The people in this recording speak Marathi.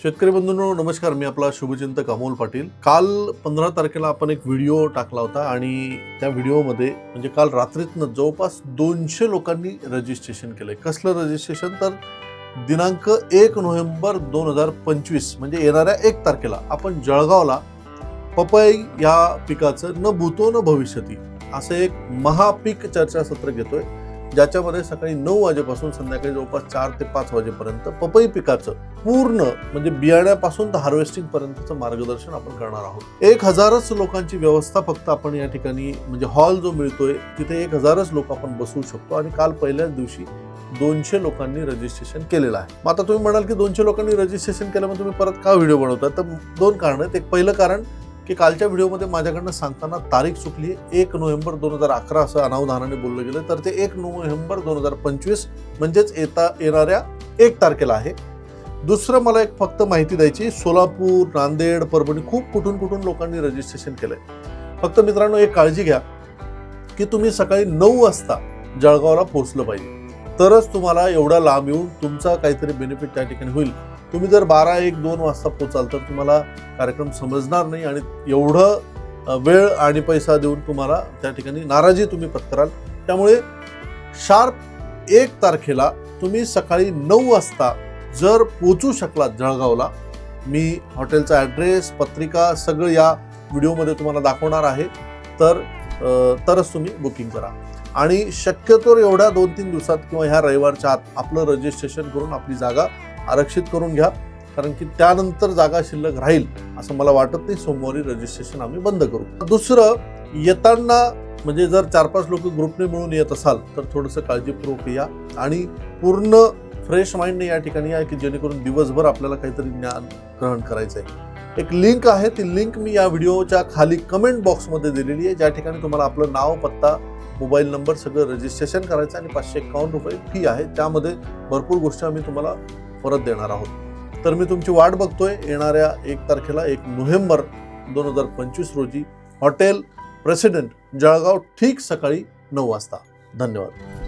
शेतकरी बंधूंनो नमस्कार. मी आपला शुभचिंतक अमोल पाटील. काल 15 तारखेला आपण एक व्हिडिओ टाकला होता आणि त्या व्हिडिओमध्ये म्हणजे काल रात्रीतनं जवळपास 200 लोकांनी रजिस्ट्रेशन केलंय. कसलं रजिस्ट्रेशन? तर दिनांक 1 नोव्हेंबर 2025 म्हणजे येणाऱ्या 1 तारखेला आपण जळगावला पपई या पिकाचं न भूतो न भविष्यती असं एक महापीक चर्चासत्र घेतोय, ज्याच्यामध्ये सकाळी 9 वाजेपासून संध्याकाळी जवळपास 4 ते 5 वाजेपर्यंत पपई पिकाचं पूर्ण म्हणजे बियाण्यापासून तर हार्वेस्टिंग पर्यंतचं मार्गदर्शन आपण करणार आहोत. 1000च लोकांची व्यवस्था फक्त आपण या ठिकाणी म्हणजे हॉल जो मिळतोय तिथे 1000च लोक आपण बसवू शकतो आणि काल पहिल्याच दिवशी 200 लोकांनी रजिस्ट्रेशन केलेलं आहे. मग आता तुम्ही म्हणाल की 200 लोकांनी रजिस्ट्रेशन केलं मग तुम्ही परत का व्हिडिओ बनवता? तर 2 कारण आहेत. एक पहिलं कारण की कालच्या व्हिडिओमध्ये माझ्याकडनं सांगताना तारीख चुकली आहे. 1 नोव्हेंबर 2011 असं अनावधानाने बोललं गेलं, तर ते 1 नोव्हेंबर 2025 म्हणजेच येणाऱ्या 1 तारखेला आहे. दुसरं मला एक फक्त माहिती द्यायची, सोलापूर, नांदेड, परभणी खूप कुठून लोकांनी रजिस्ट्रेशन केलंय. फक्त मित्रांनो एक काळजी घ्या की तुम्ही सकाळी 9 वाजता जळगावला पोहोचलं पाहिजे, तरच तुम्हाला एवढा लांब येऊन तुमचा काहीतरी बेनिफिट त्या ठिकाणी होईल. तुम्ही जर 12, 1, 2 वाजता पोचाल तर तुम्हाला कार्यक्रम समजणार नाही आणि एवढं वेळ आणि पैसा देऊन तुम्हाला त्या ठिकाणी नाराजी तुम्ही पत्कराल. त्यामुळे शार्प 1 तारखेला तुम्ही सकाळी 9 वाजता जर पोचू शकलात जळगावला, मी हॉटेलचा ॲड्रेस, पत्रिका सगळं या व्हिडिओमध्ये तुम्हाला दाखवणार आहे, तरच तुम्ही बुकिंग करा. आणि शक्यतो एवढ्या 2-3 दिवसात किंवा ह्या रविवारच्या आत आपलं रजिस्ट्रेशन करून आपली जागा आरक्षित करून घ्या, कारण की त्यानंतर जागा शिल्लक राहील असं मला वाटत नाही. सोमवारी रजिस्ट्रेशन आम्ही बंद करू. दुसरं, येताना म्हणजे जर 4-5 लोक ग्रुपने मिळून येत असाल तर थोडंसं काळजीपूर्वक या आणि पूर्ण फ्रेश माइंडने या ठिकाणी या की जेणेकरून दिवसभर आपल्याला काहीतरी ज्ञान ग्रहण करायचं आहे. एक लिंक आहे, ती लिंक मी या व्हिडिओच्या खाली कमेंट बॉक्समध्ये दिलेली आहे, ज्या ठिकाणी तुम्हाला आपलं नाव, पत्ता, मोबाईल नंबर सगळं रजिस्ट्रेशन करायचं आणि 551 रुपये फी आहे. त्यामध्ये भरपूर गोष्टी आम्ही तुम्हाला परत देणार आहोत. तर मी तुमची वाट बघतोय येणाऱ्या 1 तारखेला 1 नोव्हेंबर 2025 रोजी हॉटेल प्रेसिडेंट जळगाव, ठीक सकाळी 9 वाजता. धन्यवाद.